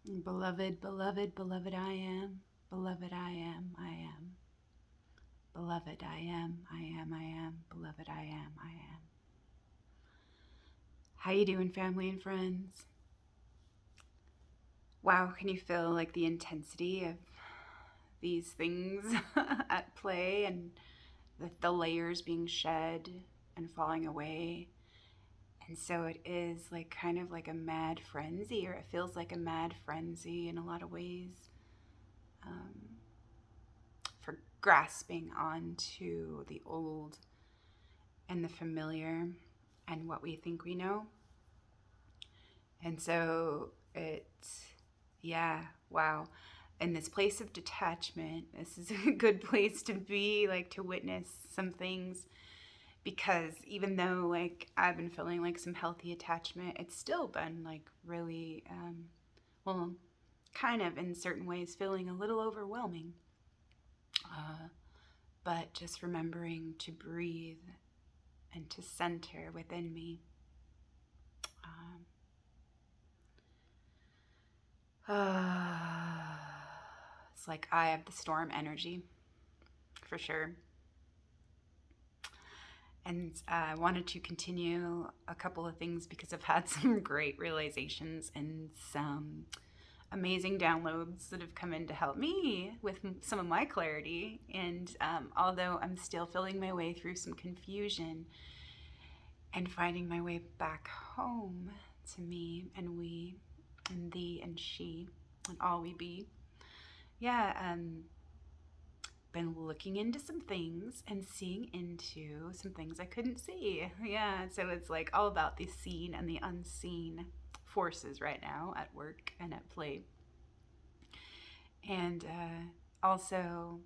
Beloved, beloved, beloved I am. Beloved I am, I am. Beloved I am, I am, I am. Beloved I am, I am. How you doing, family and friends? Wow, can you feel like the intensity of these things at play and the layers being shed and falling away? And so it is like kind of like a mad frenzy, or it feels like a mad frenzy in a lot of ways, for grasping onto the old and the familiar and what we think we know. And so it's, yeah, wow. In this place of detachment, this is a good place to be, like to witness some things, because even though like I've been feeling like some healthy attachment, it's still been like really, well, kind of in certain ways feeling a little overwhelming. But just remembering to breathe and to center within me. It's like eye of the storm energy, for sure. And I wanted to continue a couple of things because I've had some great realizations and some amazing downloads that have come in to help me with some of my clarity. And although I'm still feeling my way through some confusion and finding my way back home to me and we and thee and she and all we be, yeah, been looking into some things and seeing into some things I couldn't see. Yeah, so it's like all about the seen and the unseen forces right now at work and at play. And also,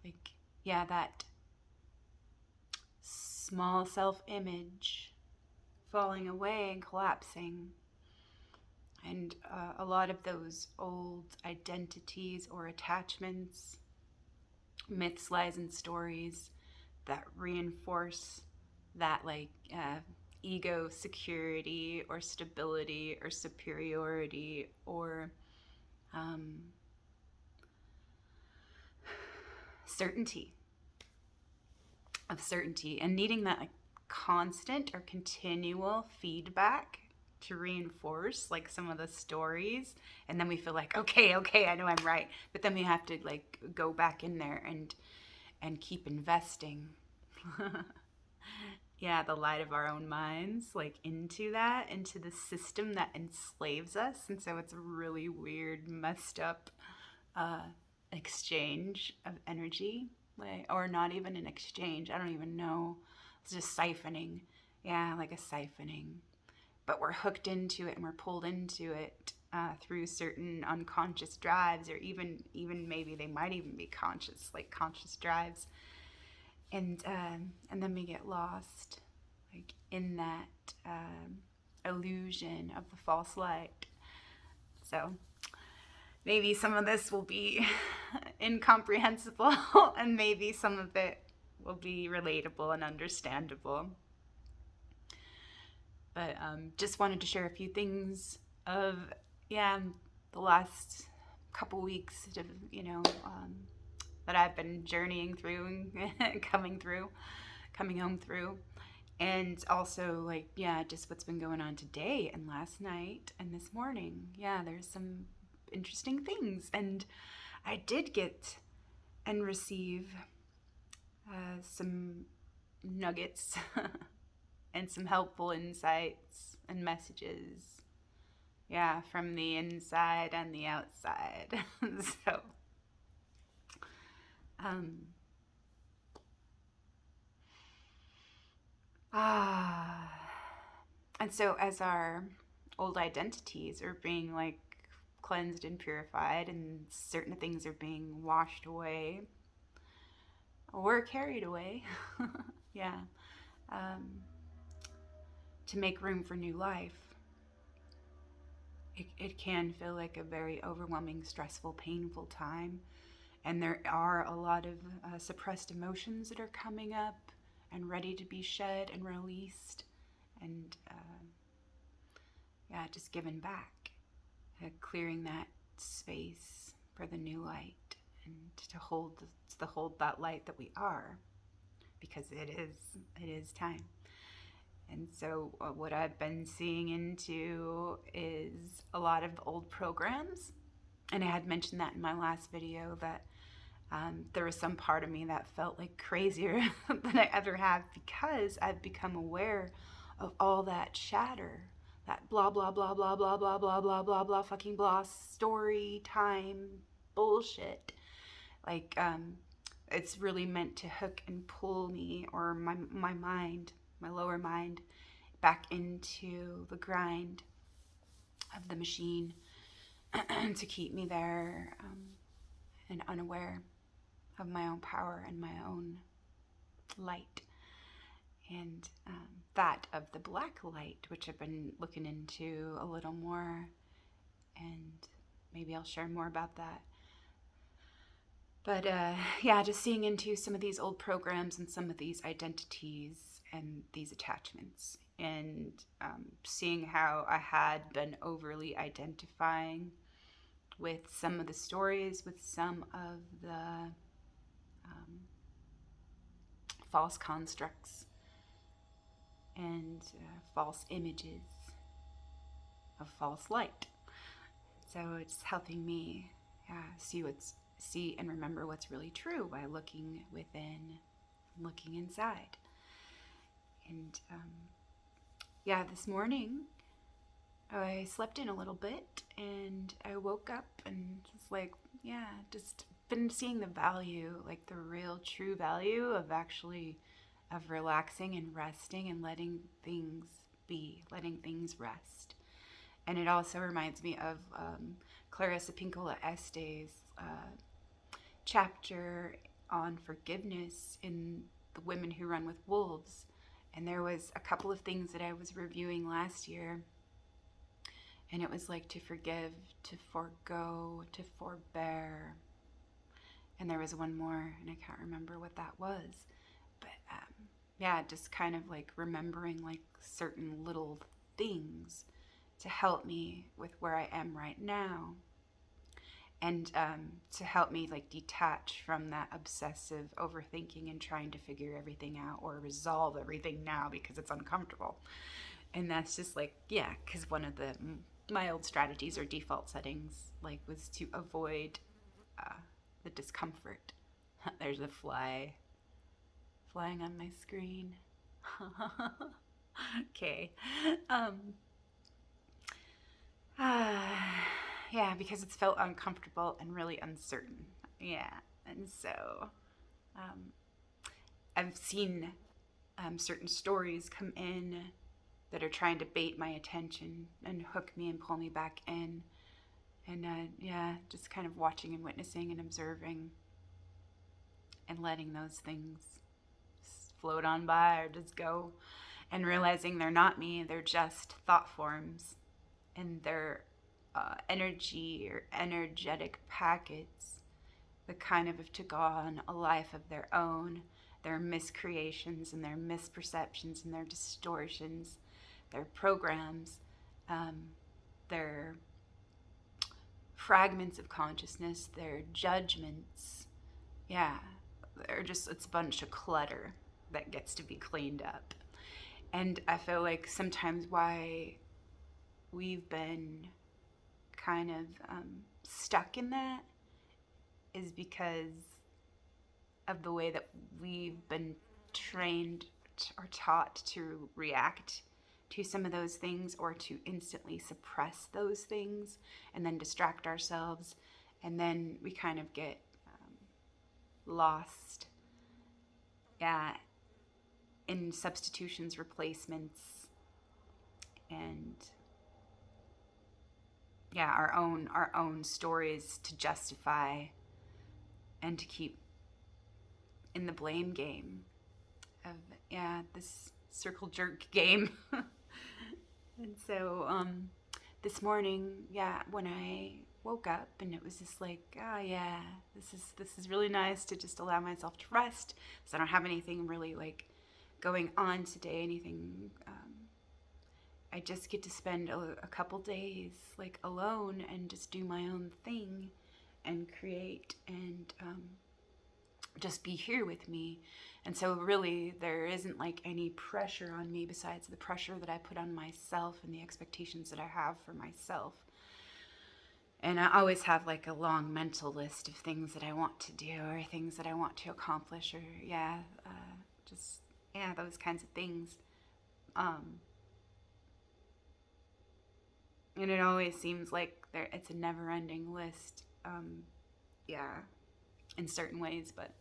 like, yeah, that small self image falling away and collapsing. And a lot of those old identities or attachments, myths, lies, and stories that reinforce that like ego security or stability or superiority or certainty of certainty, and needing that like constant or continual feedback to reinforce like some of the stories. And then we feel like, okay, I know I'm right, but then we have to like go back in there and keep investing yeah, the light of our own minds, like into that, into the system that enslaves us. And so it's a really weird, messed up exchange of energy, like, or not even an exchange. I don't even know. It's just siphoning. Yeah, like a siphoning. But we're hooked into it and we're pulled into it through certain unconscious drives, or even maybe they might even be conscious, like conscious drives. And then we get lost, like in that illusion of the false light. So maybe some of this will be incomprehensible, and maybe some of it will be relatable and understandable. But just wanted to share a few things of, yeah, the last couple weeks of, that I've been journeying through and coming home through. And also, like, yeah, just what's been going on today and last night and this morning. Yeah, there's some interesting things. And I did get and receive some nuggets and some helpful insights and messages. Yeah, from the inside and the outside. So, and so as our old identities are being like cleansed and purified, and certain things are being washed away or carried away, yeah, to make room for new life, it can feel like a very overwhelming, stressful, painful time. And there are a lot of suppressed emotions that are coming up and ready to be shed and released, and yeah, just given back, clearing that space for the new light, and to hold that light that we are, because it is time. And so what I've been seeing into is a lot of old programs. And I had mentioned that in my last video, that there was some part of me that felt like crazier than I ever have, because I've become aware of all that chatter, that blah, blah, blah, blah, blah, blah, blah, blah, blah, blah, fucking blah, story time bullshit. Like, it's really meant to hook and pull me, or my mind, my lower mind, back into the grind of the machine to keep me there, and unaware of my own power and my own light. And that of the black light, which I've been looking into a little more, and maybe I'll share more about that. But yeah, just seeing into some of these old programs and some of these identities and these attachments, and seeing how I had been overly identifying with some of the stories, with some of the false constructs and false images of false light. So it's helping me see and remember what's really true by looking within, looking inside. And yeah, this morning I slept in a little bit, and I woke up and just like, yeah, just been seeing the value, like the real true value of actually, of relaxing and resting and letting things be, letting things rest. And it also reminds me of Clarissa Pinkola Estes' chapter on forgiveness in The Women Who Run with Wolves. And there was a couple of things that I was reviewing last year, and it was like to forgive, to forego, to forbear. And there was one more, and I can't remember what that was. But yeah, just kind of like remembering like certain little things to help me with where I am right now. And to help me like detach from that obsessive overthinking and trying to figure everything out or resolve everything now because it's uncomfortable. And that's just like, yeah, because one of my old strategies or default settings like was to avoid the discomfort. There's a fly flying on my screen. Okay. Yeah, because it's felt uncomfortable and really uncertain. Yeah, and so I've seen certain stories come in that are trying to bait my attention and hook me and pull me back in. And yeah, just kind of watching and witnessing and observing and letting those things float on by or just go, and realizing they're not me, they're just thought forms, and they're energy or energetic packets that kind of have to go on a life of their own. Their miscreations and their misperceptions and their distortions, their programs, their fragments of consciousness, their judgments. Yeah, they're just, it's a bunch of clutter that gets to be cleaned up. And I feel like sometimes why we've been kind of stuck in that is because of the way that we've been trained or taught to react to some of those things, or to instantly suppress those things and then distract ourselves, and then we kind of get lost, yeah, in substitutions, replacements, and yeah, our own stories to justify and to keep in the blame game of, yeah, this circle jerk game. And so this morning, yeah, when I woke up, and it was just like, oh yeah, this is really nice to just allow myself to rest, because I don't have anything really like going on today, anything I just get to spend a couple days like alone and just do my own thing and create and just be here with me. And so really there isn't like any pressure on me besides the pressure that I put on myself and the expectations that I have for myself. And I always have like a long mental list of things that I want to do or things that I want to accomplish or those kinds of things. And it always seems like it's a never-ending list, in certain ways. But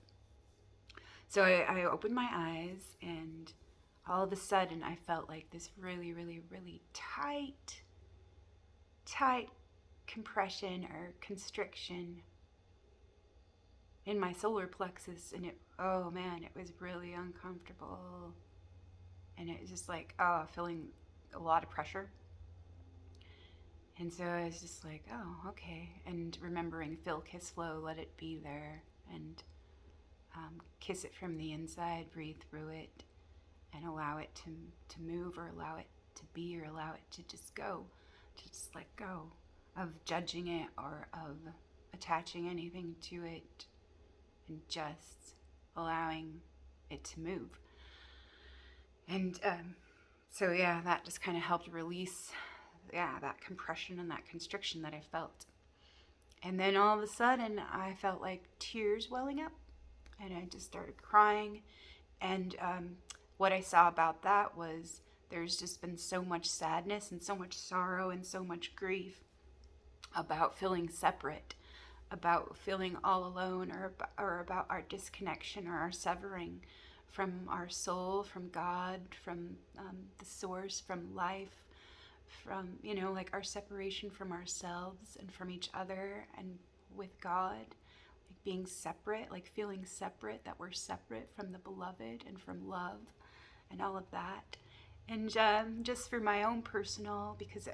so I opened my eyes, and all of a sudden I felt like this really, really, really tight compression or constriction in my solar plexus, and it was really uncomfortable, and it was just like feeling a lot of pressure. And so I was just like, oh, okay. And remembering feel, kiss, flow, let it be there. And kiss it from the inside, breathe through it, and allow it to move, or allow it to be, or allow it to just go. To just let go of judging it or of attaching anything to it, and just allowing it to move. And that just kind of helped release that compression and that constriction that I felt. And then all of a sudden I felt like tears welling up, and I just started crying. And what I saw about that was there's just been so much sadness and so much sorrow and so much grief about feeling separate, about feeling all alone, or about our disconnection or our severing from our soul, from God, from the source, from life, from, like our separation from ourselves and from each other and with God, like being separate, like feeling separate, that we're separate from the beloved and from love and all of that. And just for my own personal, because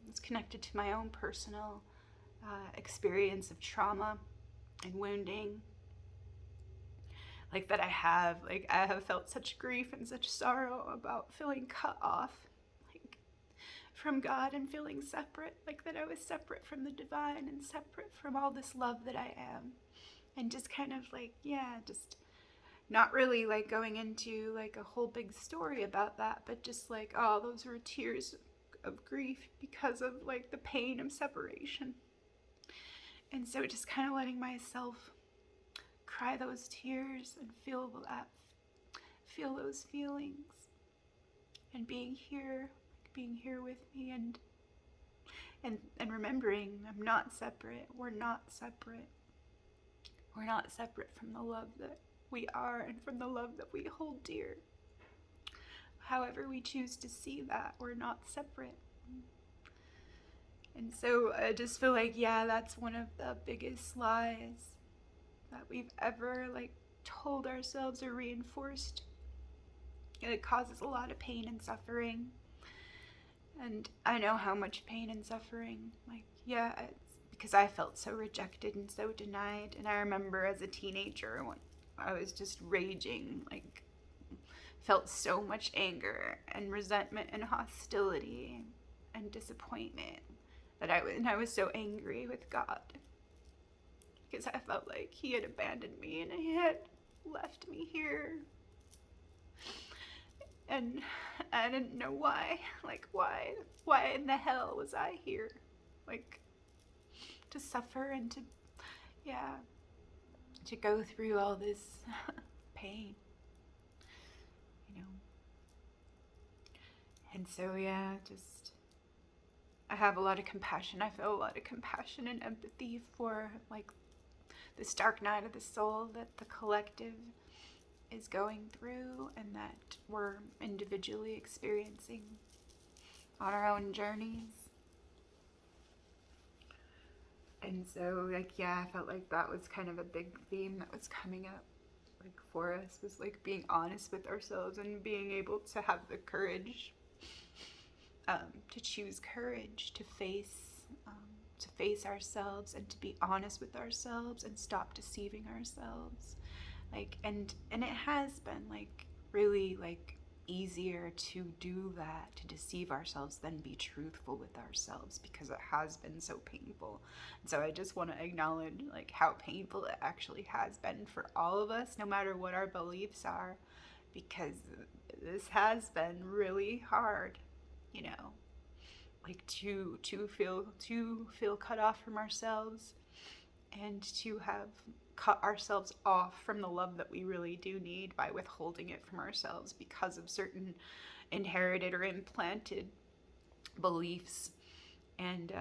it's connected to my own personal experience of trauma and wounding, like that I have felt such grief and such sorrow about feeling cut off from God and feeling separate, like that I was separate from the divine and separate from all this love that I am. And just kind of just not really like going into like a whole big story about that, but just like, those were tears of grief because of like the pain of separation. And so just kind of letting myself cry those tears and feel those feelings, and being here with me, and remembering I'm not separate. We're not separate. We're not separate from the love that we are and from the love that we hold dear. However we choose to see that, we're not separate. And so I just feel like, that's one of the biggest lies that we've ever told ourselves or reinforced. And it causes a lot of pain and suffering. And I know how much pain and suffering, it's because I felt so rejected and so denied. And I remember as a teenager when I was just raging, felt so much anger and resentment and hostility and disappointment that I was so angry with God, because I felt like he had abandoned me and he had left me here. And I didn't know why. Why in the hell was I here? To suffer and to go through all this pain, And so, I have a lot of compassion. I feel a lot of compassion and empathy for, this dark night of the soul that the collective is going through and that we're individually experiencing on our own journeys. And so, I felt like that was kind of a big theme that was coming up, for us, was, being honest with ourselves and being able to have the courage, to choose courage, to face ourselves and to be honest with ourselves and stop deceiving ourselves. And it has been, really, easier to do that, to deceive ourselves, than be truthful with ourselves, because it has been so painful. And so I just want to acknowledge like how painful it actually has been for all of us, no matter what our beliefs are, because this has been really hard, you know, like to feel cut off from ourselves, and to have cut ourselves off from the love that we really do need by withholding it from ourselves because of certain inherited or implanted beliefs and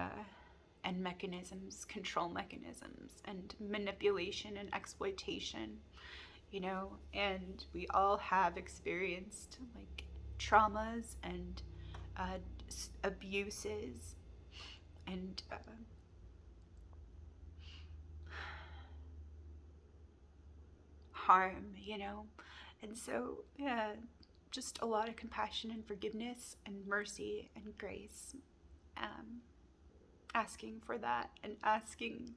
mechanisms, control mechanisms, and manipulation and exploitation, you know. And we all have experienced like traumas and abuses and harm, you know. And so, yeah, just a lot of compassion and forgiveness and mercy and grace. Asking for that, and asking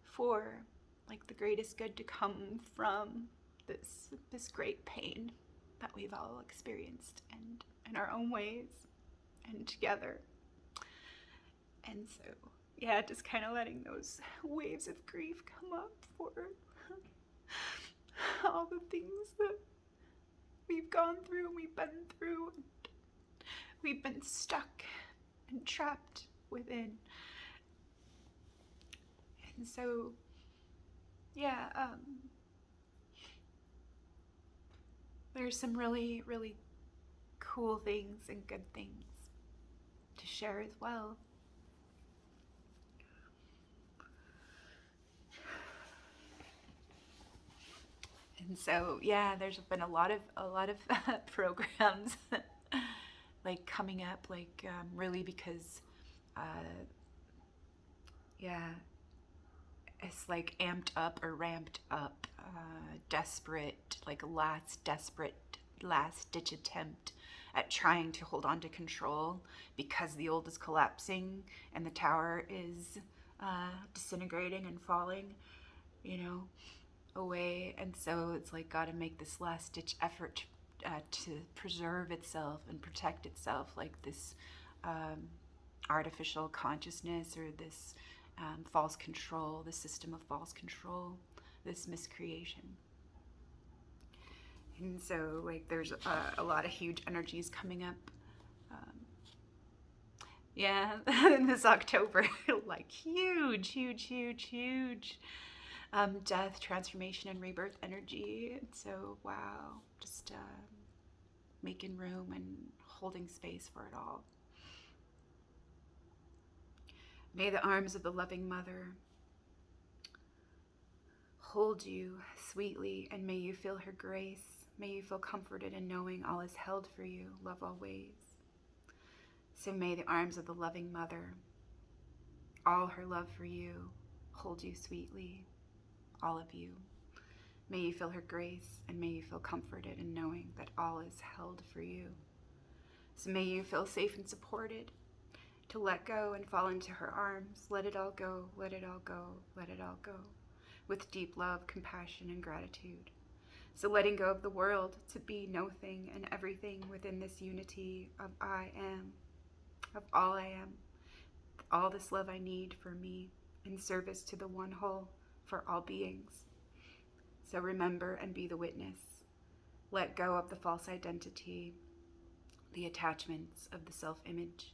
for like the greatest good to come from this great pain that we've all experienced, and in our own ways and together. And so, yeah, just kind of letting those waves of grief come up for all the things that we've gone through, we've been through, and we've been stuck and trapped within. And so, yeah, there's some really, really cool things and good things to share as well. And so, yeah, there's been a lot of programs like coming up, like really because, yeah, it's like amped up or ramped up, desperate, like last ditch attempt at trying to hold on to control, because the old is collapsing and the tower is disintegrating and falling, you know, away. And so it's like got to make this last ditch effort to preserve itself and protect itself, like this artificial consciousness, or this false control, the system of false control, this miscreation. And so like there's a lot of huge energies coming up. Yeah, in this October, like huge death, transformation, and rebirth energy. And so, wow, just making room and holding space for it all. May the arms of the loving mother hold you sweetly, and may you feel her grace. May you feel comforted in knowing all is held for you, love always. So may the arms of the loving mother, all her love for you, hold you sweetly, all of you. May you feel her grace, and may you feel comforted in knowing that all is held for you. So may you feel safe and supported to let go and fall into her arms. Let it all go, let it all go, let it all go, with deep love, compassion, and gratitude. So letting go of the world to be no thing and everything within this unity of I am, of all I am, all this love I need for me, in service to the one whole for all beings. So remember and be the witness. Let go of the false identity, the attachments of the self-image,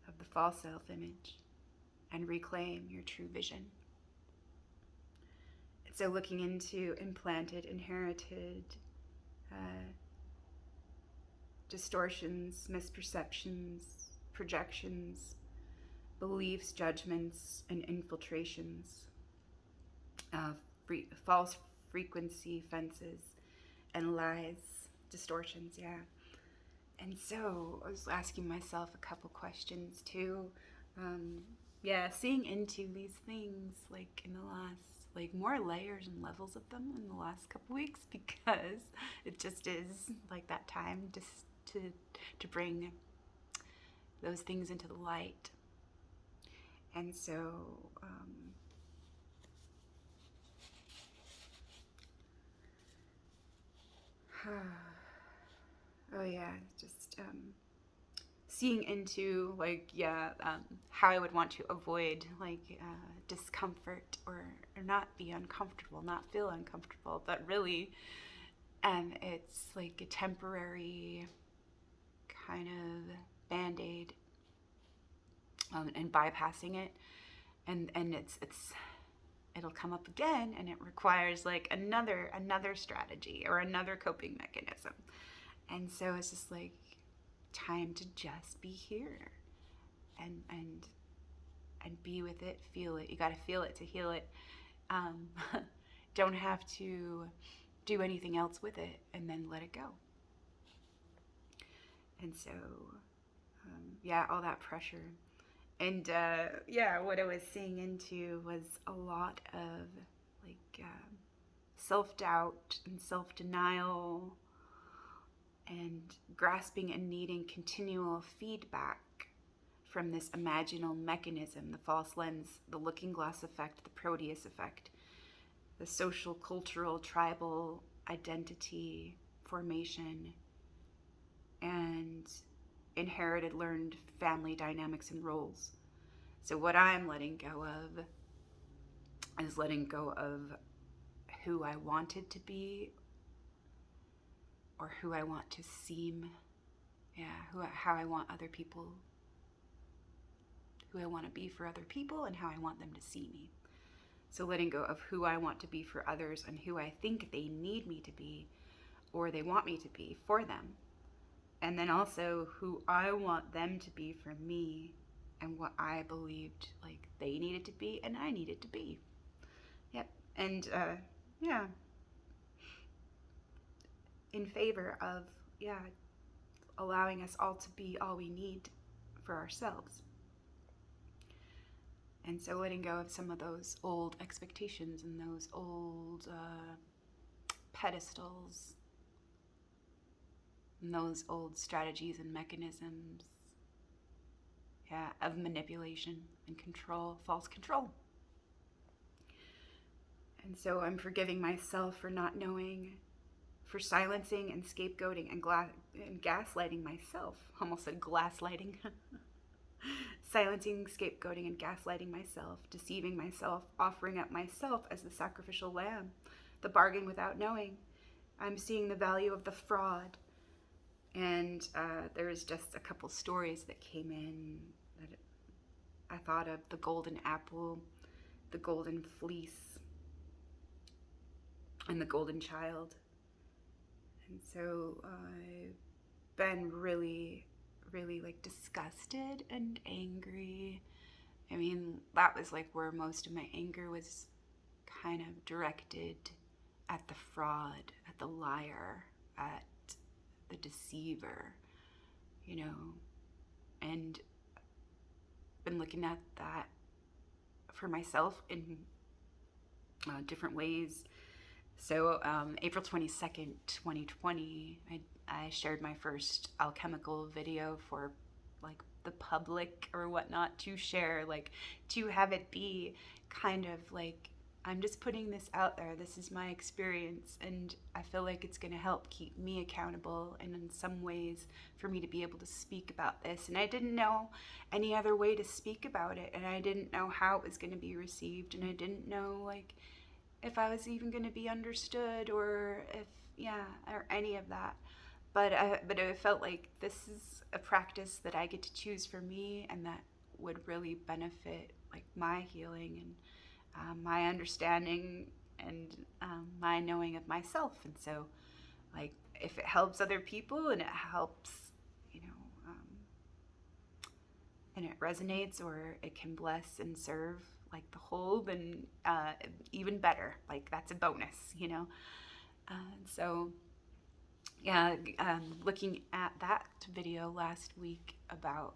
of the false self-image, and reclaim your true vision. So looking into implanted, inherited distortions, misperceptions, projections, beliefs, judgments, and infiltrations, false frequency fences, and lies, distortions, yeah. And so I was asking myself a couple questions too. Seeing into these things like in the last, like more layers and levels of them in the last couple weeks, because it just is like that time just to bring those things into the light. And so Oh yeah, just seeing into like how I would want to avoid like discomfort or not be uncomfortable, not feel uncomfortable, but really it's like a temporary kind of band-aid, and bypassing it, and it'll come up again, and it requires like another strategy or another coping mechanism. And so it's just like time to just be here and be with it, feel it. You got to feel it to heal it. Don't have to do anything else with it, and then let it go. And so all that pressure. And what I was seeing into was a lot of like self-doubt and self-denial and grasping and needing continual feedback from this imaginal mechanism, the false lens, the looking glass effect, the Proteus effect, the social, cultural, tribal identity formation, and inherited, learned family dynamics and roles. So what I'm letting go of is letting go of who I wanted to be or who I want to seem. How I want other people, who I want to be for other people, and how I want them to see me. So letting go of who I want to be for others and who I think they need me to be or they want me to be for them. And then also who I want them to be for me and what I believed like they needed to be and I needed to be. Yep. And in favor of allowing us all to be all we need for ourselves. And so letting go of some of those old expectations and those old pedestals and those old strategies and mechanisms of manipulation and control, false control. And so I'm forgiving myself for not knowing, for silencing and scapegoating and gaslighting myself. Almost said glasslighting. Silencing, scapegoating, and gaslighting myself, deceiving myself, offering up myself as the sacrificial lamb, the bargain without knowing. I'm seeing the value of the fraud. And there's just a couple stories that came in that I thought of: the golden apple, the golden fleece, and the golden child. And so I've been really like disgusted and angry. I mean, that was like where most of my anger was kind of directed at the fraud, at the liar, at the deceiver, and been looking at that for myself in different ways. So April 22nd, 2020, I shared my first alchemical video for like the public or whatnot to share, like to have it be kind of like, I'm just putting this out there. This is my experience, and I feel like it's going to help keep me accountable, and in some ways for me to be able to speak about this. And I didn't know any other way to speak about it, and I didn't know how it was going to be received, and I didn't know like if I was even going to be understood or or any of that. But it felt like this is a practice that I get to choose for me, and that would really benefit like my healing and my understanding and my knowing of myself. And so like if it helps other people and it helps, and it resonates or it can bless and serve like the whole, then even better. Like that's a bonus, so looking at that video last week about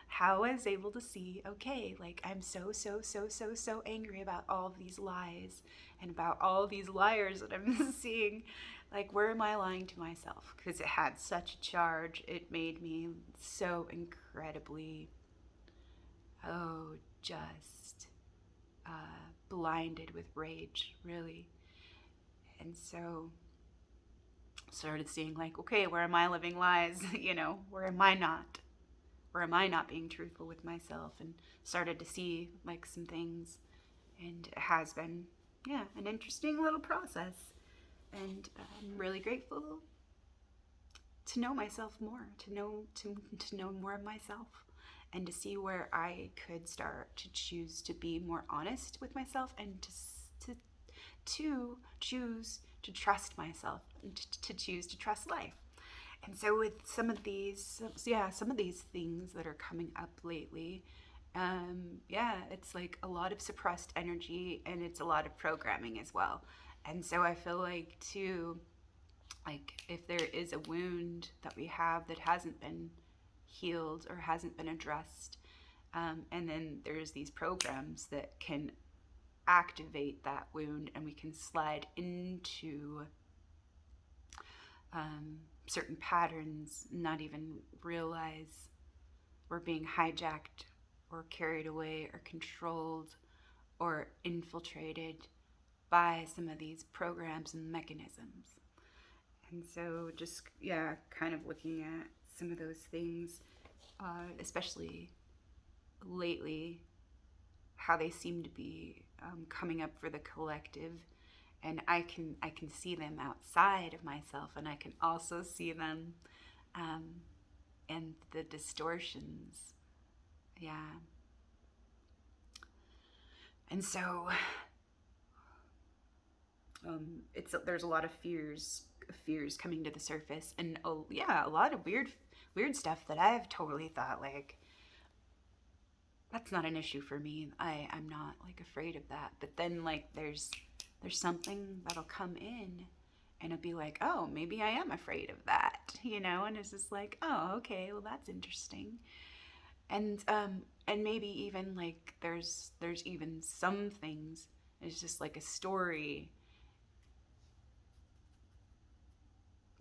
how I was able to see, okay, like I'm so angry about all of these lies and about all these liars that I'm seeing. Like, where am I lying to myself? Because it had such a charge. It made me so incredibly, just blinded with rage, really. And so started seeing like, okay, where am I living lies? Where am I not? Where am I not being truthful with myself? And started to see like some things. And it has been, yeah, an interesting little process. And I'm really grateful to know myself more, to know more of myself, and to see where I could start to choose to be more honest with myself, and to choose to trust myself, and to choose to trust life. And so with some of these things that are coming up lately, it's like a lot of suppressed energy, and it's a lot of programming as well. And so I feel like too, like if there is a wound that we have that hasn't been healed or hasn't been addressed, and then there's these programs that can activate that wound, and we can slide into certain patterns, not even realize we're being hijacked or carried away or controlled or infiltrated by some of these programs and mechanisms. And so just, kind of looking at some of those things, especially lately, how they seem to be coming up for the collective. And I can see them outside of myself, and I can also see them and the distortions. Yeah. And so there's a lot of fears coming to the surface, and a lot of weird stuff that I've totally thought like, that's not an issue for me. I'm not like afraid of that. But then like there's something that'll come in, and it'll be like, oh, maybe I am afraid of that, and it's just like, oh, okay, well, that's interesting. And maybe even like there's even some things, it's just like a story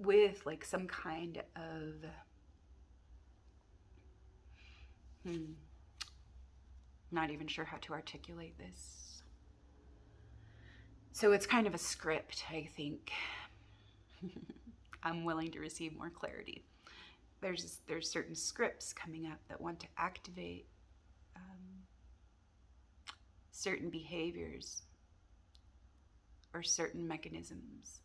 with like some kind of not even sure how to articulate this. So it's kind of a script, I think. I'm willing to receive more clarity. There's certain scripts coming up that want to activate certain behaviors or certain mechanisms.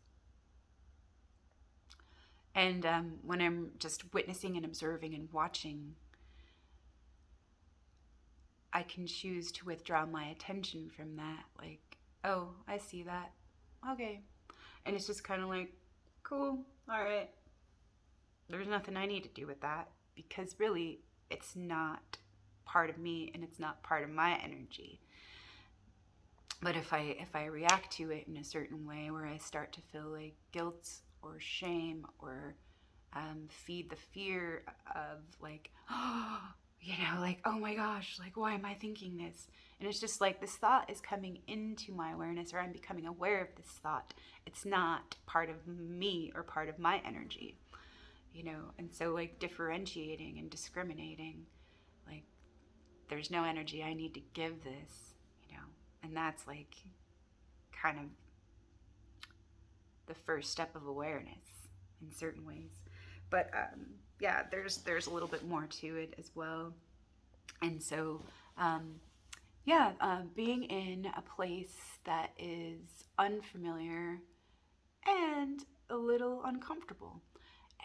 And when I'm just witnessing and observing and watching, I can choose to withdraw my attention from that. Like, oh, I see that. Okay. And it's just kind of like, cool, all right. There's nothing I need to do with that, because really it's not part of me, and it's not part of my energy. But if I react to it in a certain way where I start to feel like guilt or shame, or feed the fear of like, like, oh my gosh, like, why am I thinking this? And it's just like this thought is coming into my awareness, or I'm becoming aware of this thought. It's not part of me or part of my energy, and so like differentiating and discriminating, like, there's no energy I need to give this, and that's like kind of the first step of awareness in certain ways. But there's a little bit more to it as well. And so being in a place that is unfamiliar and a little uncomfortable.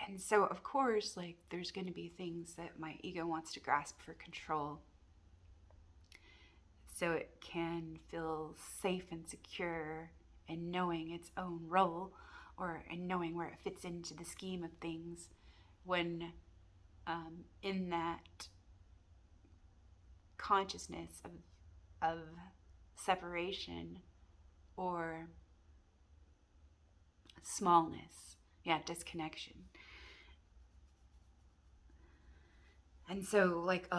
And so of course, like, there's going to be things that my ego wants to grasp for control, so it can feel safe and secure in knowing its own role, or in knowing where it fits into the scheme of things, when in that consciousness of separation or smallness, disconnection. And so, like,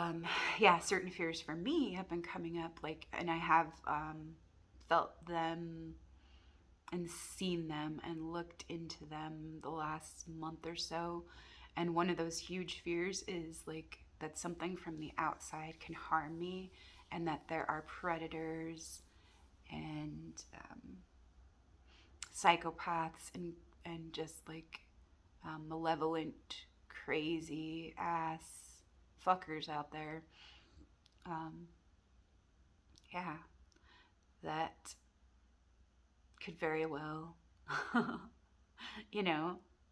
certain fears for me have been coming up, like, and I have felt them and seen them and looked into them the last month or so. And one of those huge fears is, like, that something from the outside can harm me, and that there are predators and psychopaths and just, like, malevolent, crazy ass fuckers out there. Um, yeah, that could very well,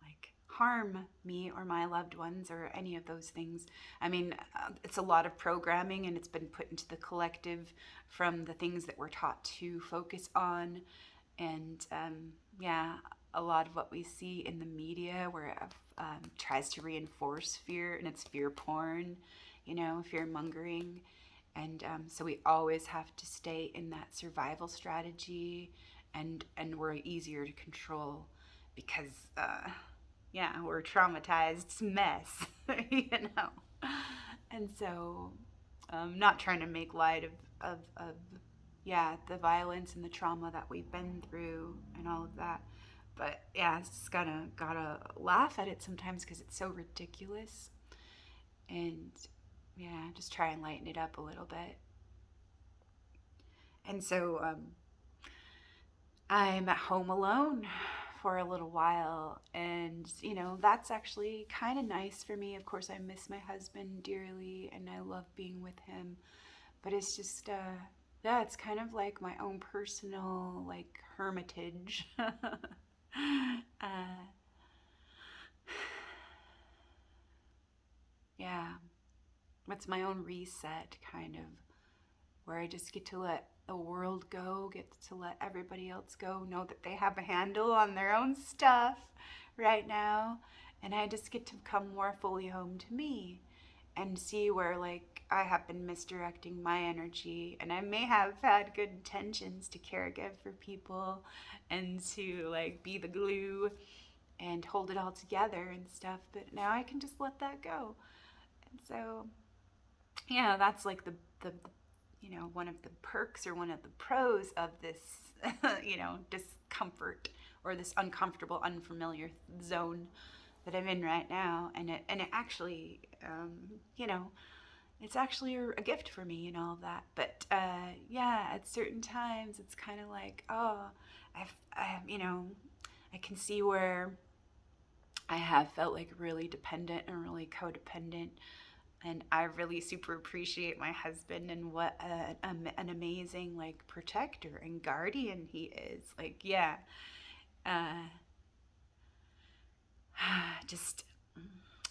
like harm me or my loved ones or any of those things. I mean, it's a lot of programming and it's been put into the collective from the things that we're taught to focus on. And yeah, a lot of what we see in the media where it tries to reinforce fear, and it's fear porn, fear mongering. And so we always have to stay in that survival strategy, and we're easier to control because yeah, we're a traumatized mess, And so, not trying to make light of yeah, the violence and the trauma that we've been through and all of that. But yeah, it's just gotta laugh at it sometimes because it's so ridiculous. And yeah, just try and lighten it up a little bit. And so I'm at home alone for a little while, and that's actually kind of nice for me. Of course, I miss my husband dearly and I love being with him, but it's just yeah, it's kind of like my own personal like hermitage. Yeah, it's my own reset, kind of, where I just get to let the world go, get to let everybody else go, know that they have a handle on their own stuff right now, and I just get to come more fully home to me and see where like I have been misdirecting my energy, and I may have had good intentions to caregive for people and to like be the glue and hold it all together and stuff, but now I can just let that go. And so yeah, that's like the one of the perks or one of the pros of this discomfort or this uncomfortable, unfamiliar zone that I'm in right now. And it actually it's actually a gift for me and all of that. But yeah, at certain times it's kind of like, oh, I can see where I have felt like really dependent and really codependent, and I really super appreciate my husband and what an amazing like protector and guardian he is. Like, yeah, uh, just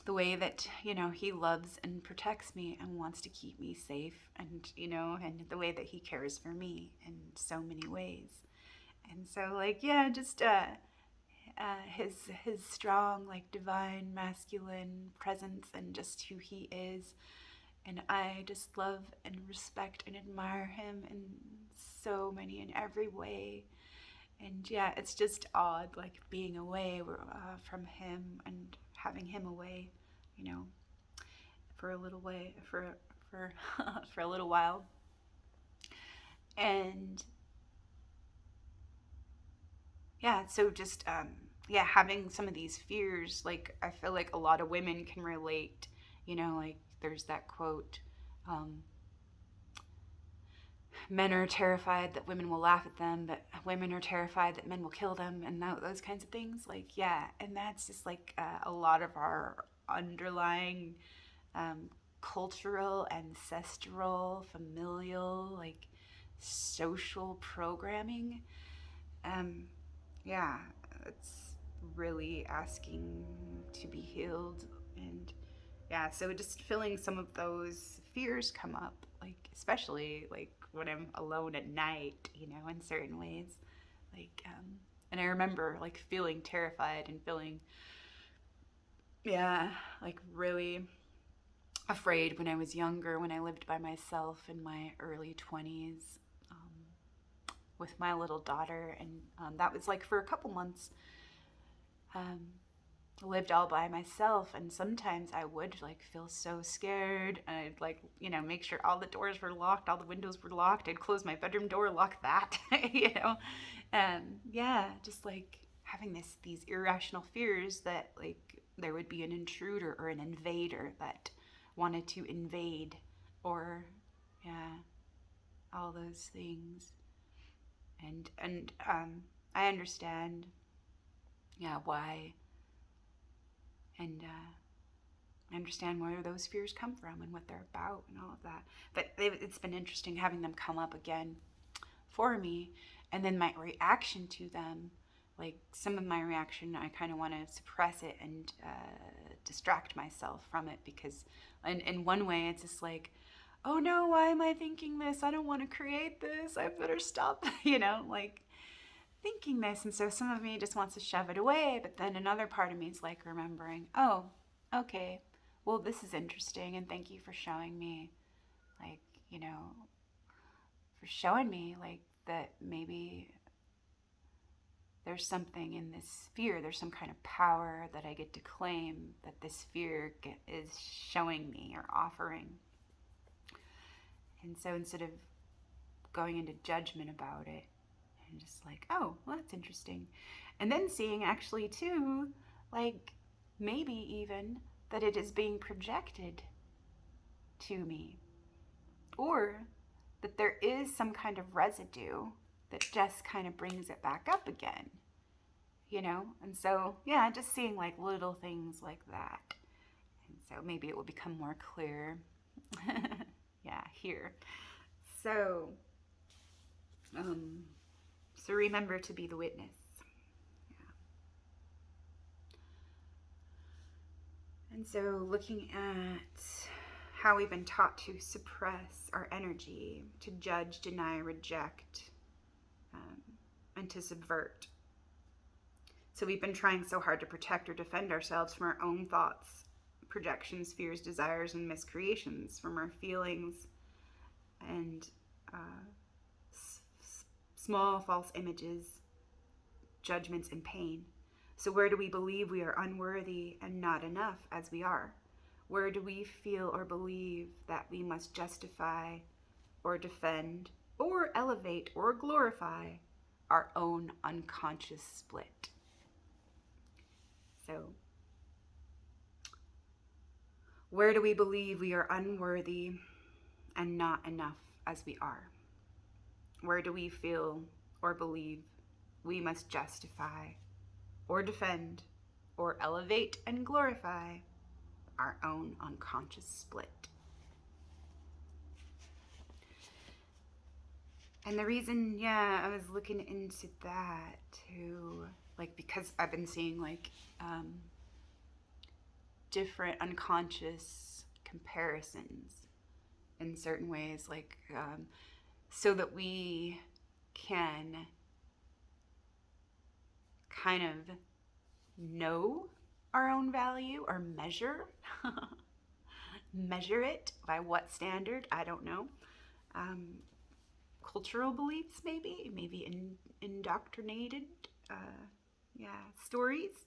the way that he loves and protects me and wants to keep me safe, and and the way that he cares for me in so many ways. And so like, yeah, just his strong like divine masculine presence and just who he is, and I just love and respect and admire him in so many in every way. And yeah, it's just odd like being away from him and having him away, for a little way for for a little while. And yeah, so just yeah, having some of these fears, like I feel like a lot of women can relate. Like there's that quote, um, men are terrified that women will laugh at them, but women are terrified that men will kill them, and those kinds of things. Like, yeah, and that's just like a lot of our underlying um, cultural, ancestral, familial, like social programming. Um, yeah, it's really asking to be healed. And yeah, so just feeling some of those fears come up, like especially like when I'm alone at night, in certain ways. Like, and I remember like feeling terrified and feeling, yeah, like really afraid when I was younger, when I lived by myself in my early 20s, with my little daughter. And that was like for a couple months. Um, lived all by myself, and sometimes I would like feel so scared, and I'd like make sure all the doors were locked, all the windows were locked. I'd close my bedroom door, lock that. Yeah, just like having these irrational fears that like there would be an intruder or an invader that wanted to invade, or yeah, all those things. And I understand, yeah, why and understand where those fears come from and what they're about and all of that. But it's been interesting having them come up again for me, and then my reaction to them. Like some of my reaction, I kind of want to suppress it and distract myself from it, because in one way it's just like, oh no, why am I thinking this? I don't want to create this. I better stop, like thinking this. And so some of me just wants to shove it away, but then another part of me is like remembering, oh, okay, well, this is interesting, and thank you for showing me, like, for showing me like that maybe there's something in this fear, there's some kind of power that I get to claim that this fear is showing me or offering. And so instead of going into judgment about it, and just like, oh, well, that's interesting. And then seeing actually too, like maybe even that it is being projected to me, or that there is some kind of residue that just kind of brings it back up again, And so, yeah, just seeing like little things like that. And so maybe it will become more clear, yeah, here. So remember to be the witness. Yeah. And so looking at how we've been taught to suppress our energy, to judge, deny, reject, and to subvert. So we've been trying so hard to protect or defend ourselves from our own thoughts, projections, fears, desires, and miscreations, from our feelings and small false images, judgments, and pain. So where do we believe we are unworthy and not enough as we are? Where do we feel or believe that we must justify or defend or elevate or glorify our own unconscious split? So, where do we believe we are unworthy and not enough as we are? Where do we feel or believe we must justify or defend or elevate and glorify our own unconscious split? And the reason, I was looking into that too, like, because I've been seeing like different unconscious comparisons in certain ways, like so that we can kind of know our own value or measure it by what standard, I don't know. Cultural beliefs, maybe indoctrinated stories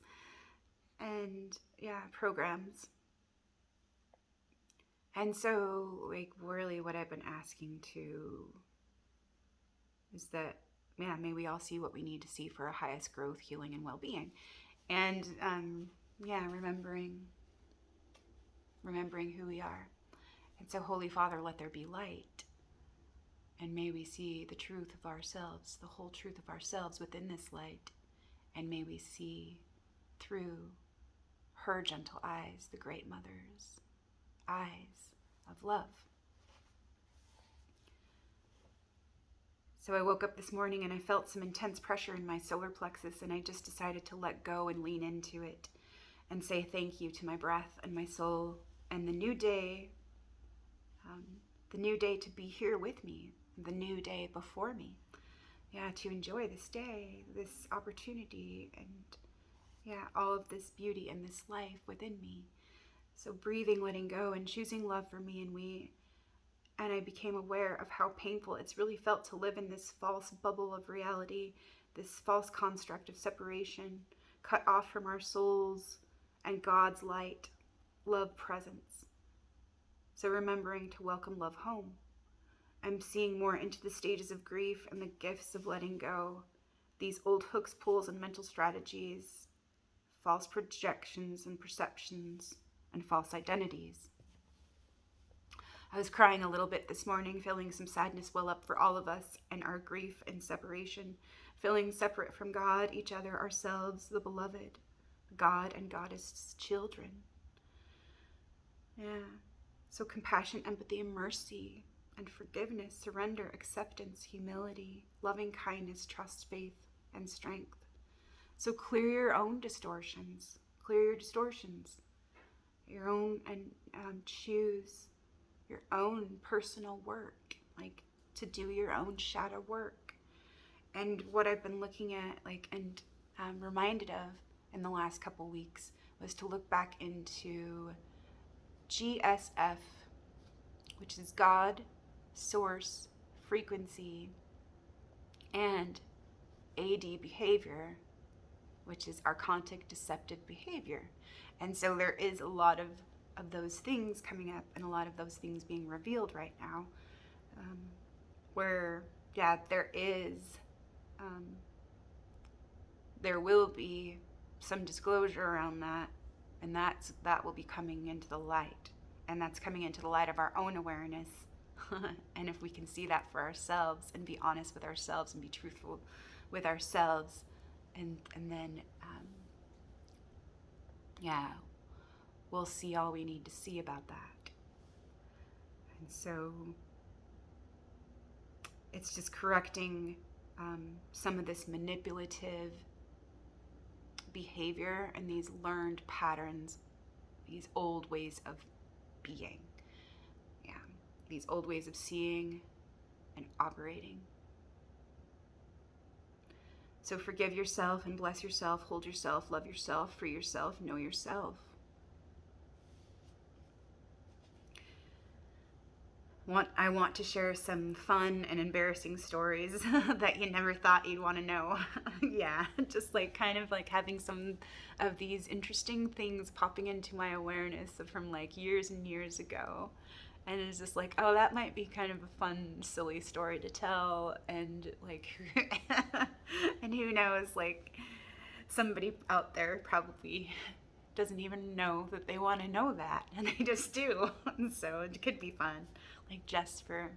and programs. And so like really what I've been asking to is that may we all see what we need to see for our highest growth, healing, and well-being. And remembering who we are. And so Holy Father, let there be light. And may we see the truth of ourselves, the whole truth of ourselves within this light. And may we see through her gentle eyes, the Great Mother's eyes of love. So I woke up this morning and I felt some intense pressure in my solar plexus, and I just decided to let go and lean into it and say thank you to my breath and my soul and the new day to be here with me, the new day before me. To enjoy this day, this opportunity, and all of this beauty and this life within me. So breathing, letting go, and choosing love for me and we. And I became aware of how painful it's really felt to live in this false bubble of reality, this false construct of separation, cut off from our souls and God's light, love presence. So remembering to welcome love home. I'm seeing more into the stages of grief and the gifts of letting go, these old hooks, pulls, and mental strategies, false projections and perceptions, and false identities. I was crying a little bit this morning, feeling some sadness well up for all of us and our grief and separation, feeling separate from God, each other, ourselves, the beloved, God and Goddess children. Yeah. So compassion, empathy, and mercy, and forgiveness, surrender, acceptance, humility, loving kindness, trust, faith, and strength. So clear your own distortions. Clear your distortions. Your own, and choose your own personal work, like to do your own shadow work. And what I've been looking at, and reminded of in the last couple weeks, was to look back into GSF, which is God, Source, Frequency, and AD behavior, which is archontic deceptive behavior. And so there is a lot of those things coming up, and a lot of those things being revealed right now, where, yeah, there will be some disclosure around that, and that will be coming into the light, and that's coming into the light of our own awareness. And if we can see that for ourselves and be honest with ourselves and be truthful with ourselves, and then we'll see all we need to see about that. And so it's just correcting some of this manipulative behavior and these learned patterns, these old ways of being. Yeah, these old ways of seeing and operating. So forgive yourself and bless yourself, hold yourself, love yourself, free yourself, know yourself. I want to share some fun and embarrassing stories that you never thought you'd want to know. Yeah, just kind of having some of these interesting things popping into my awareness from years and years ago. And it's just oh, that might be kind of a fun, silly story to tell. And and who knows, somebody out there probably doesn't even know that they want to know that, and they just do. And so it could be fun, just for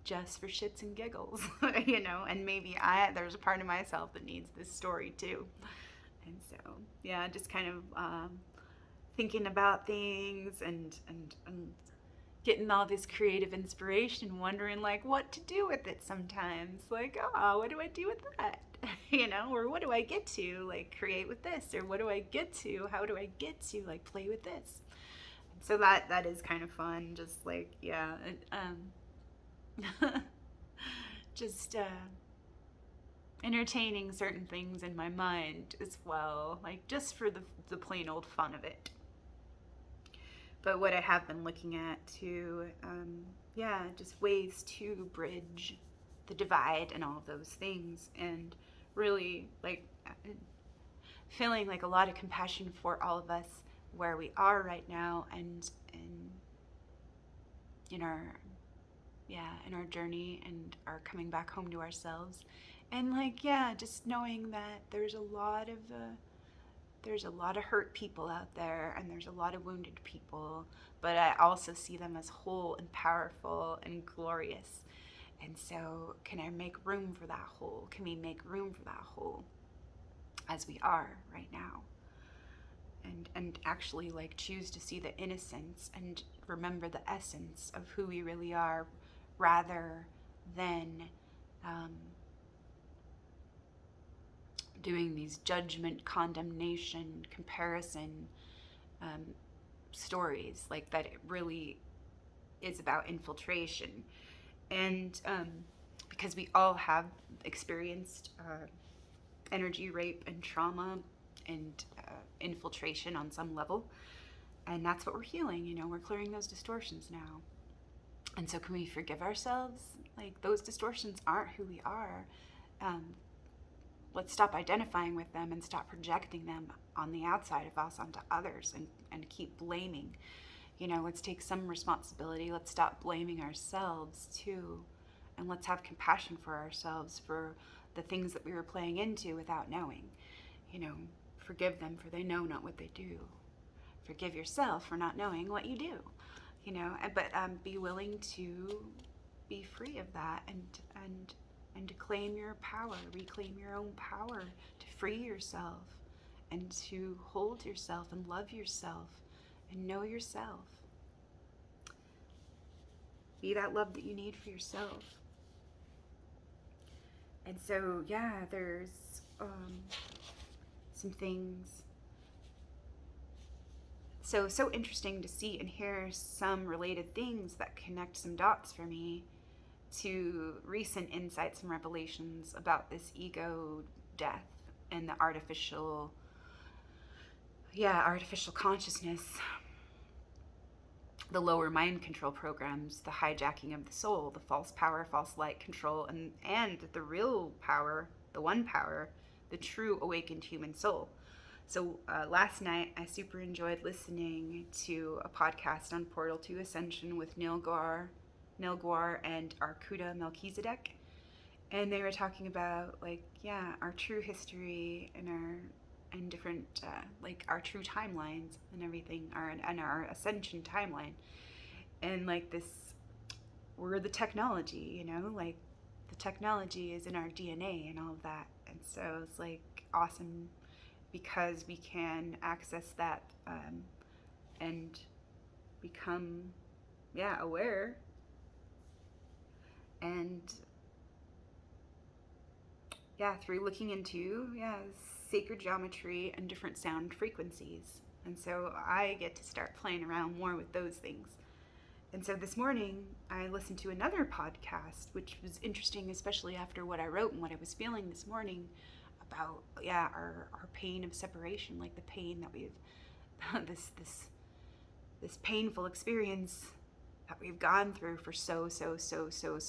shits and giggles, and maybe there's a part of myself that needs this story too. And so, yeah, just kind of thinking about things and getting all this creative inspiration, wondering what to do with it sometimes. Oh, what do I do with that? Or what do I get to create with this? Or what do I get to? How do I get to play with this? And so that is kind of fun. Just just entertaining certain things in my mind as well, just for the plain old fun of it. But what I have been looking at too, just ways to bridge the divide and all of those things, and really feeling a lot of compassion for all of us where we are right now, and in our journey and our coming back home to ourselves, and just knowing that there's a lot of hurt people out there, and there's a lot of wounded people, but I also see them as whole and powerful and glorious. And so can I make room for that whole? Can we make room for that whole as we are right now? And actually choose to see the innocence and remember the essence of who we really are, rather than doing these judgment, condemnation, comparison stories that. It really is about infiltration. And because we all have experienced energy rape and trauma and infiltration on some level, and that's what we're healing. We're clearing those distortions now. And so can we forgive ourselves? Those distortions aren't who we are. Let's stop identifying with them and stop projecting them on the outside of us onto others, and keep blaming. Let's take some responsibility. Let's stop blaming ourselves too, and let's have compassion for ourselves for the things that we were playing into without knowing. Forgive them, for they know not what they do. Forgive yourself for not knowing what you do. But be willing to be free of that, and to claim your power, reclaim your own power, to free yourself, and to hold yourself and love yourself and know yourself. Be that love that you need for yourself. And so, yeah, there's some things. So interesting to see and hear some related things that connect some dots for me to recent insights and revelations about this ego death and the artificial consciousness, the lower mind control programs, the hijacking of the soul, the false power, false light control, and the real power, the one power, the true awakened human soul. So last night, I super enjoyed listening to a podcast on Portal to Ascension with Neil Guar and Arcurda Melchizedek. And they were talking about, our true history and different, our true timelines and everything, and our Ascension timeline. And, we're the technology, the technology is in our DNA and all of that. And so it's, awesome because we can access that and become, aware. And, through looking into, sacred geometry and different sound frequencies. And so I get to start playing around more with those things. And so this morning, I listened to another podcast, which was interesting, especially after what I wrote and what I was feeling this morning about, our pain of separation, the pain that we've, this painful experience that we've gone through for so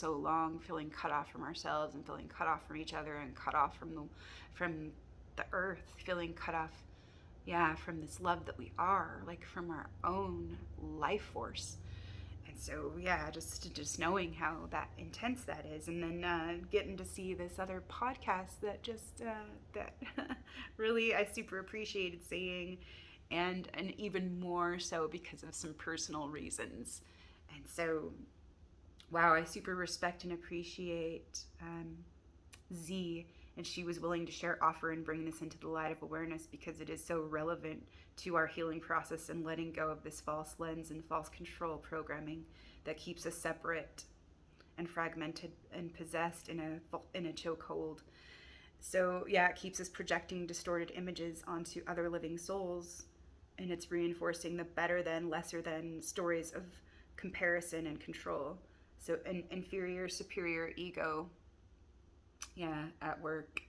long, feeling cut off from ourselves and feeling cut off from each other and cut off from the earth, feeling cut off, from this love that we are, from our own life force. And so, just knowing how that intense that is, and then getting to see this other podcast that just, that really I super appreciated seeing, and even more so because of some personal reasons. And so, wow, I super respect and appreciate Z, and she was willing to share, offer, and bring this into the light of awareness because it is so relevant to our healing process and letting go of this false lens and false control programming that keeps us separate and fragmented and possessed in a chokehold. So, it keeps us projecting distorted images onto other living souls, and it's reinforcing the better than, lesser than stories of comparison and control. So an inferior, superior ego, at work,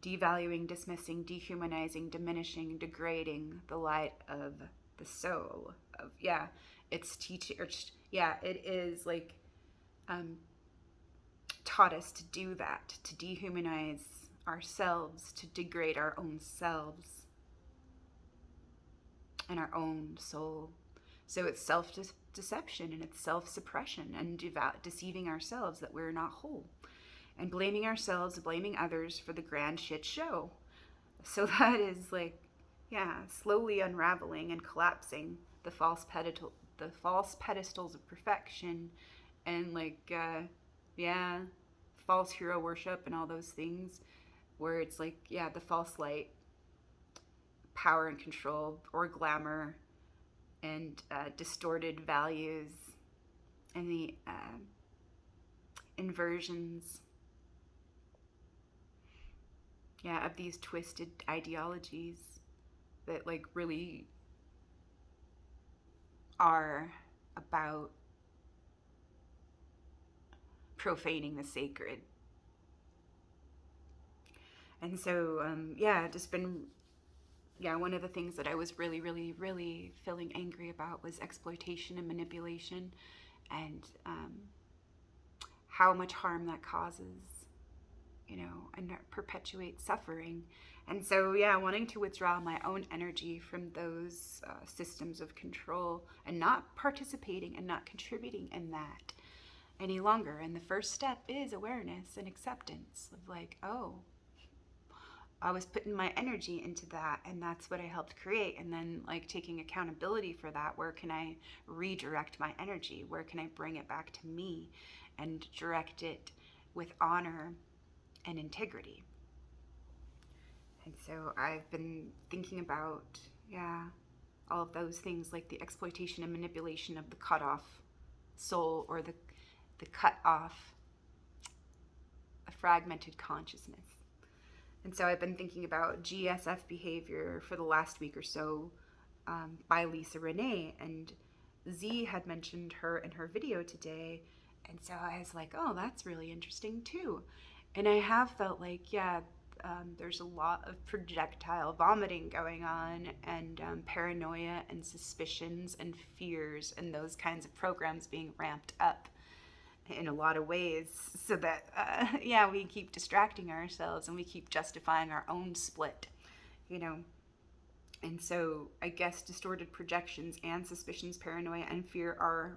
devaluing, dismissing, dehumanizing, diminishing, degrading the light of the soul. It's teaching, it is taught us to do that, to dehumanize ourselves, to degrade our own selves and our own soul. So it's self-deception and it's self-suppression and deceiving ourselves that we're not whole, and blaming ourselves, blaming others for the grand shit show. So that is slowly unraveling and collapsing the false pedestals of perfection, and false hero worship and all those things, where it's the false light, power and control, or glamour, and distorted values, and the inversions of these twisted ideologies that really are about profaning the sacred. And so just been one of the things that I was really, really, really feeling angry about was exploitation and manipulation, and how much harm that causes, and perpetuates suffering. And so, wanting to withdraw my own energy from those systems of control and not participating and not contributing in that any longer. And the first step is awareness and acceptance of I was putting my energy into that, and that's what I helped create. And then taking accountability for that. Where can I redirect my energy? Where can I bring it back to me and direct it with honor and integrity? And so I've been thinking about, all of those things, like the exploitation and manipulation of the cut off soul, or the cut off, a fragmented consciousness. And so I've been thinking about GSF behavior for the last week or so, by Lisa Renee, and Z had mentioned her in her video today, and so I was like, oh, that's really interesting too. And I have felt like, there's a lot of projectile vomiting going on, and paranoia and suspicions and fears and those kinds of programs being ramped up in a lot of ways, so that we keep distracting ourselves and we keep justifying our own split, and so I guess distorted projections and suspicions, paranoia, and fear are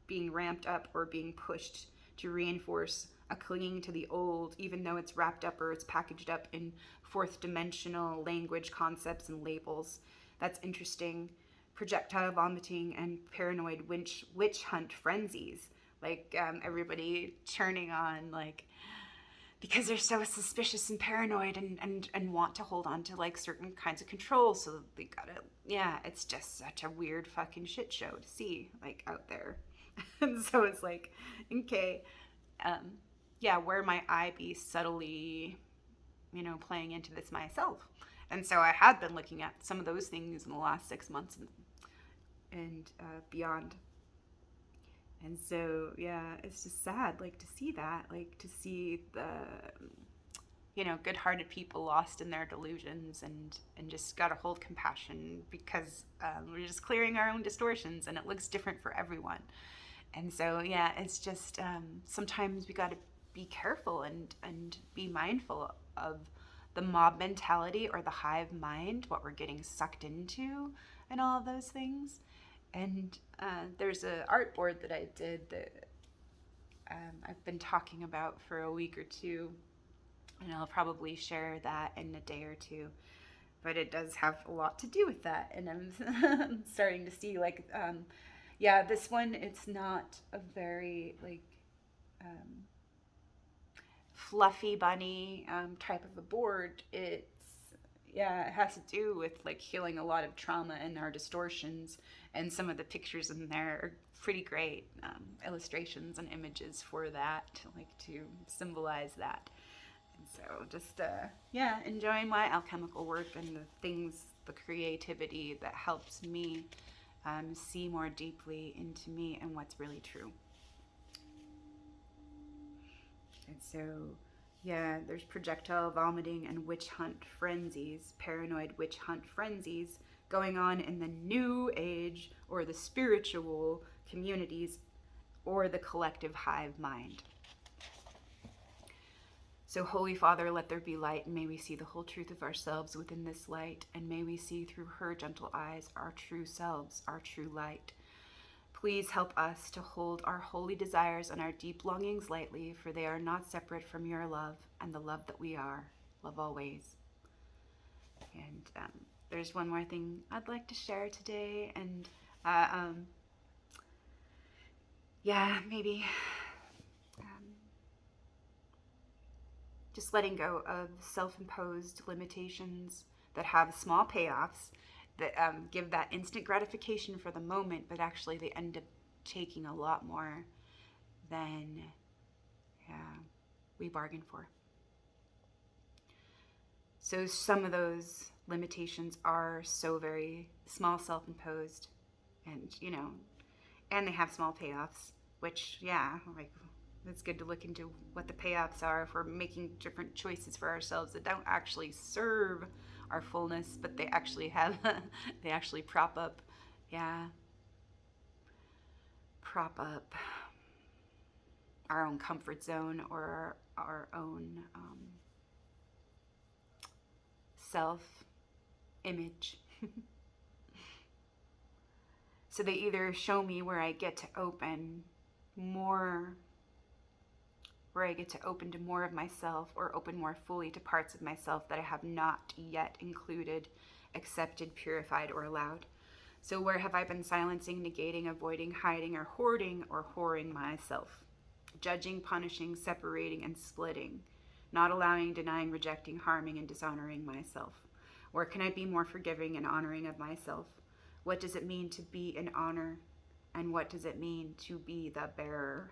being ramped up or being pushed to reinforce a clinging to the old, even though it's wrapped up or it's packaged up in fourth dimensional language, concepts, and labels. That's interesting. Projectile vomiting and paranoid witch hunt frenzies. Like everybody turning on, like, because they're so suspicious and paranoid and want to hold on to like certain kinds of control, so they gotta, it's just such a weird fucking shit show to see, like, out there. And so it's like, okay, where might I be subtly, playing into this myself? And so I had been looking at some of those things in the last 6 months and beyond. And so, it's just sad, like, to see that, like, to see the, good-hearted people lost in their delusions, and just gotta hold compassion, because we're just clearing our own distortions, and it looks different for everyone. And so, it's just, sometimes we gotta be careful and be mindful of the mob mentality or the hive mind, what we're getting sucked into, and all of those things. And there's an art board that I did that I've been talking about for a week or two, and I'll probably share that in a day or two. But it does have a lot to do with that, and I'm starting to see, like, this one, it's not a very, like, fluffy bunny type of a board. It has to do with, like, healing a lot of trauma and our distortions, and some of the pictures in there are pretty great illustrations and images for that, like, to symbolize that. And so just enjoying my alchemical work and the things, the creativity that helps me see more deeply into me and what's really true. And so, there's projectile vomiting and witch hunt frenzies, paranoid witch hunt frenzies going on in the new age, or the spiritual communities, or the collective hive mind. So, Holy Father, let there be light, and may we see the whole truth of ourselves within this light, and may we see through her gentle eyes our true selves, our true light. Please help us to hold our holy desires and our deep longings lightly, for they are not separate from your love and the love that we are, love always. And there's one more thing I'd like to share today, and maybe just letting go of self-imposed limitations that have small payoffs, that give that instant gratification for the moment, but actually they end up taking a lot more than we bargained for. So some of those limitations are so very small, self-imposed, and and they have small payoffs, which like, it's good to look into what the payoffs are if we're making different choices for ourselves that don't actually serve our fullness, but they actually have they actually prop up our own comfort zone, or our own self-image. So they either show me where I get to open to more of myself, or open more fully to parts of myself that I have not yet included, accepted, purified, or allowed. So where have I been silencing, negating, avoiding, hiding, or hoarding, or whoring myself? Judging, punishing, separating, and splitting. not allowing, denying, rejecting, harming, and dishonoring myself? Where can I be more forgiving and honoring of myself? What does it mean to be in honor? And what does it mean to be the bearer?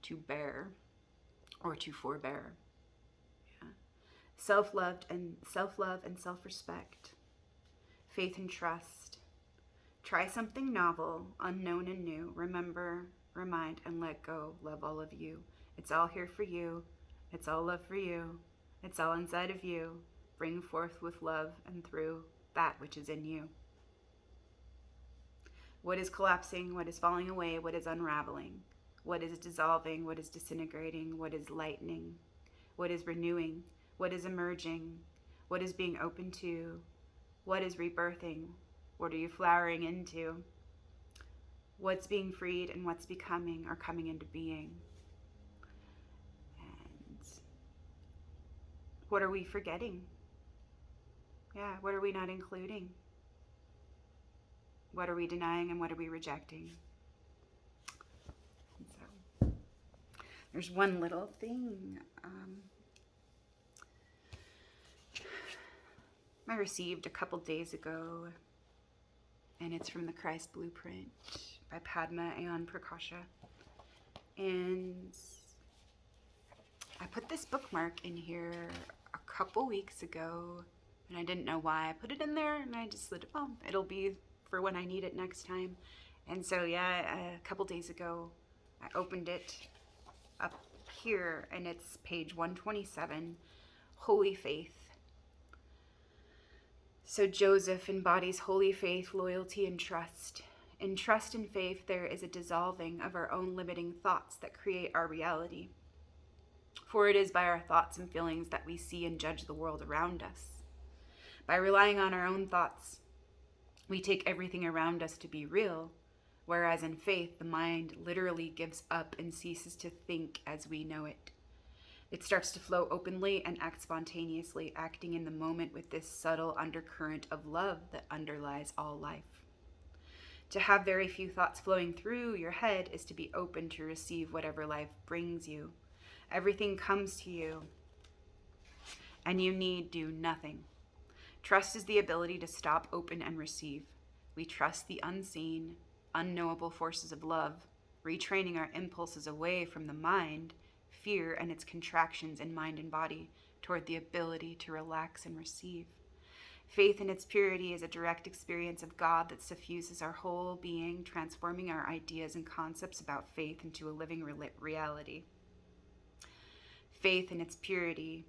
To bear or to forbear. Yeah. Self-love and self-respect. Faith and trust. Try something novel, unknown and new. Remember, remind, and let go. Love all of you. It's all here for you. It's all love for you. It's all inside of you. Bring forth with love and through that which is in you. What is collapsing? What is falling away? What is unraveling? What is dissolving? What is disintegrating? What is lightening? What is renewing? What is emerging? What is being open to? What is rebirthing? What are you flowering into? What's being freed and what's becoming or coming into being? And what are we forgetting? Yeah, what are we not including? What are we denying and what are we rejecting? And so, there's one little thing I received a couple days ago, and it's from the Christ Blueprint by Padma Ayan Prakasha. And I put this bookmark in here a couple weeks ago, and I didn't know why I put it in there, and I just said, oh, it'll be for when I need it next time. And so, yeah, a couple days ago, I opened it up here, and it's page 127, Holy Faith. So Joseph embodies holy faith, loyalty, and trust. In trust and faith, there is a dissolving of our own limiting thoughts that create our reality. For it is by our thoughts and feelings that we see and judge the world around us. By relying on our own thoughts, we take everything around us to be real, whereas in faith, the mind literally gives up and ceases to think as we know it. It starts to flow openly and act spontaneously, acting in the moment with this subtle undercurrent of love that underlies all life. To have very few thoughts flowing through your head is to be open to receive whatever life brings you. Everything comes to you, and you need do nothing. Trust is the ability to stop, open, and receive. We trust the unseen, unknowable forces of love, retraining our impulses away from the mind, fear, and its contractions in mind and body toward the ability to relax and receive. Faith in its purity is a direct experience of God that suffuses our whole being, transforming our ideas and concepts about faith into a living reality. Faith in its purity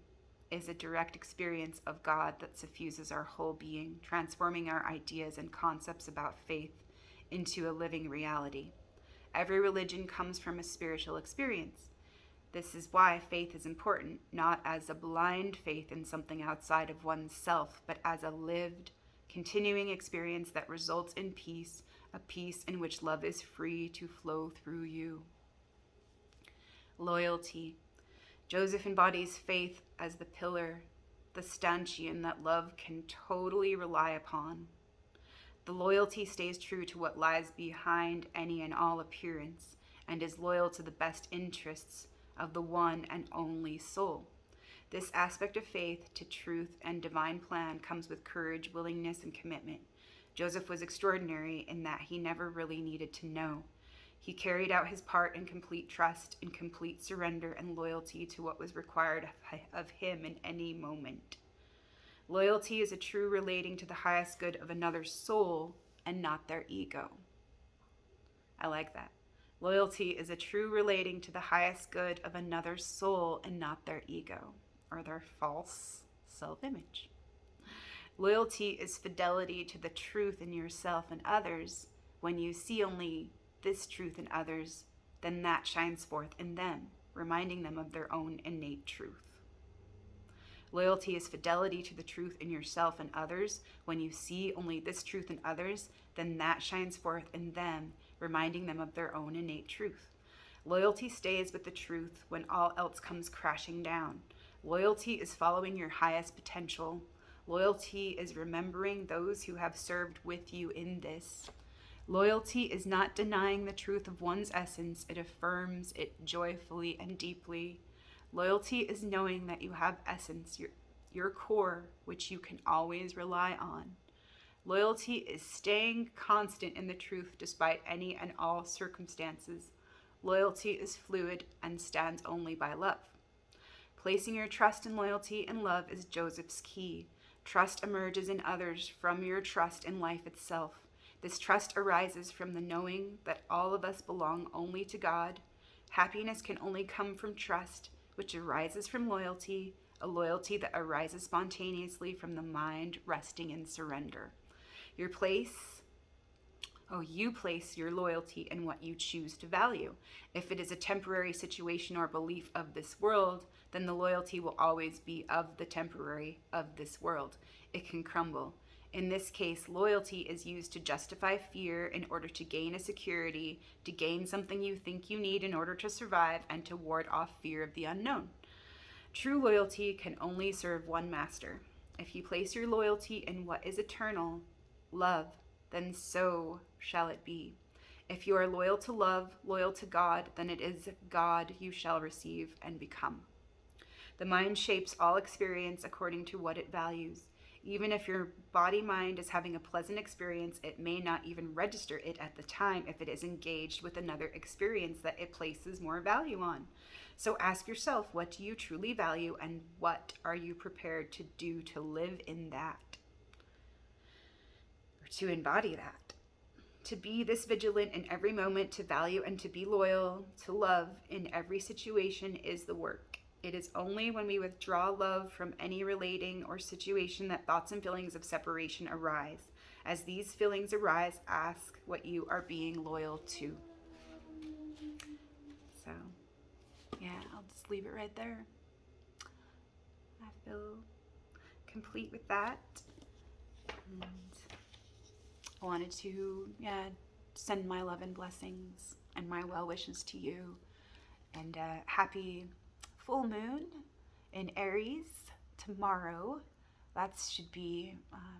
is a direct experience of God that suffuses our whole being, transforming our ideas and concepts about faith into a living reality. Every religion comes from a spiritual experience. This is why faith is important, not as a blind faith in something outside of oneself, but as a lived, continuing experience that results in peace, a peace in which love is free to flow through you. Loyalty. Joseph embodies faith as the pillar, the stanchion that love can totally rely upon. The loyalty stays true to what lies behind any and all appearance, and is loyal to the best interests of the one and only soul. This aspect of faith to truth and divine plan comes with courage, willingness, and commitment. Joseph was extraordinary in that he never really needed to know. He carried out his part in complete trust, in complete surrender and loyalty to what was required of him in any moment. Loyalty is a true relating to the highest good of another's soul and not their ego. I like that. Loyalty is a true relating to the highest good of another's soul and not their ego or their false self-image. Loyalty is fidelity to the truth in yourself and others. When you see only this truth in others, then that shines forth in them, reminding them of their own innate truth. Loyalty is fidelity to the truth in yourself and others. When you see only this truth in others, then that shines forth in them, reminding them of their own innate truth. Loyalty stays with the truth when all else comes crashing down. Loyalty is following your highest potential. Loyalty is remembering those who have served with you in this. Loyalty is not denying the truth of one's essence. It affirms it joyfully and deeply. Loyalty is knowing that you have essence, your core, which you can always rely on. Loyalty is staying constant in the truth despite any and all circumstances. Loyalty is fluid and stands only by love. Placing your trust in loyalty and love is Joseph's key. Trust emerges in others from your trust in life itself. This trust arises from the knowing that all of us belong only to God. Happiness can only come from trust, which arises from loyalty, a loyalty that arises spontaneously from the mind resting in surrender. You place your loyalty in what you choose to value. If it is a temporary situation or belief of this world, then the loyalty will always be of the temporary of this world. It can crumble. In this case, loyalty is used to justify fear in order to gain a security, to gain something you think you need in order to survive, and to ward off fear of the unknown. True loyalty can only serve one master. If you place your loyalty in what is eternal, love, then so shall it be. If you are loyal to love, loyal to God, then it is God you shall receive and become. The mind shapes all experience according to what it values. Even if your body-mind is having a pleasant experience, it may not even register it at the time if it is engaged with another experience that it places more value on. So ask yourself, what do you truly value, and what are you prepared to do to live in that? Or to embody that? To be this vigilant in every moment, to value and to be loyal, to love in every situation is the work. It is only when we withdraw love from any relating or situation that thoughts and feelings of separation arise. As these feelings arise, ask what you are being loyal to. So, yeah, I'll just leave it right there. I feel complete with that. And I wanted to, send my love and blessings and my well wishes to you. And happy full moon in Aries tomorrow. That should be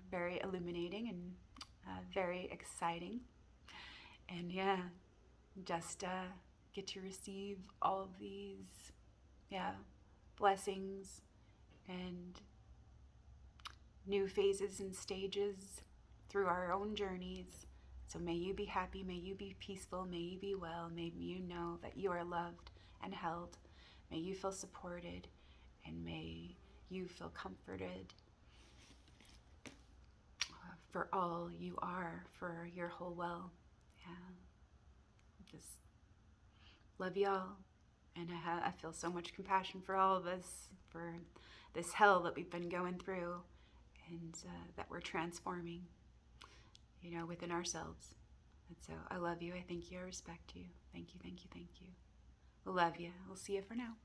very illuminating and very exciting. And just get to receive all of these blessings and new phases and stages through our own journeys. So may you be happy, may you be peaceful, may you be well, may you know that you are loved and held. May you feel supported, and may you feel comforted for all you are, for your whole well. Just love y'all, and I feel so much compassion for all of us, for this hell that we've been going through, and that we're transforming, within ourselves. And so I love you, I thank you, I respect you. Thank you, thank you, thank you. We'll love you. We'll see you for now.